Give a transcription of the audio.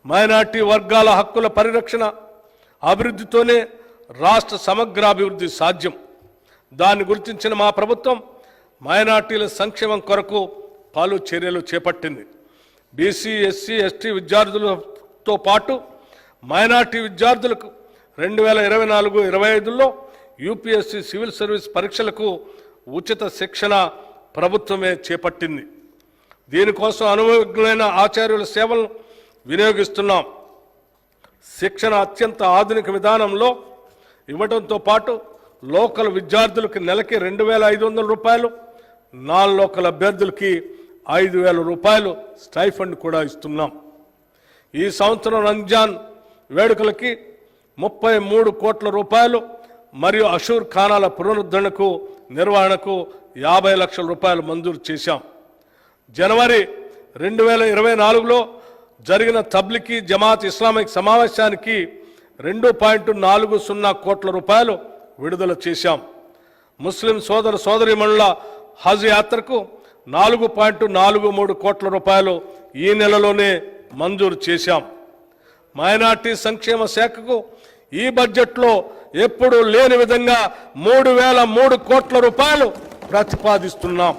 Minority వర్గాల హక్కుల పరిరక్షణ అభివృద్ధితోనే రాష్ట్ర సమగ్రాభివృద్ధి సాధ్యం. దాన్ని గుర్తించిన మా ప్రభుత్వం మైనార్టీల సంక్షేమం కొరకు పలు చర్యలు చేపట్టింది. బీసీ, ఎస్సీ, ఎస్టీ విద్యార్థులతో పాటు మైనార్టీ విద్యార్థులకు 2024-25లో యూపీఎస్సీ సివిల్ సర్వీస్ పరీక్షలకు ఉచిత శిక్షణ ప్రభుత్వమే చేపట్టింది. దీనికోసం అనుభవజ్ఞులైన ఆచార్యుల సేవలను వినియోగిస్తున్నాం. శిక్షణ అత్యంత ఆధునిక విధానంలో ఇవ్వడంతో పాటు లోకల్ విద్యార్థులకు నెలకి 2,500 రూపాయలు, నాన్ లోకల్ అభ్యర్థులకి 5,000 రూపాయలు స్టైఫండ్ కూడా ఇస్తున్నాం. ఈ సంవత్సరం రంజాన్ వేడుకలకి 33 కోట్ల రూపాయలు మరియు అషూర్ ఖానాల పునరుద్ధరణకు నిర్వహణకు 50 లక్షల రూపాయలు మంజూరు చేశాం. జనవరి 2024లో జరిగిన తబ్లిగీ జమాత్ ఇస్లామిక్ సమావేశానికి 2.40 కోట్ల రూపాయలు విడుదల చేశాం. ముస్లిం సోదర సోదరీమణుల హజ్ యాత్రకు 4.43 కోట్ల రూపాయలు ఈ నెలలోనే మంజూరు చేశాం. మైనార్టీ సంక్షేమ శాఖకు ఈ బడ్జెట్లో ఎప్పుడూ లేని విధంగా 3,003 కోట్ల రూపాయలు ప్రతిపాదిస్తున్నాం.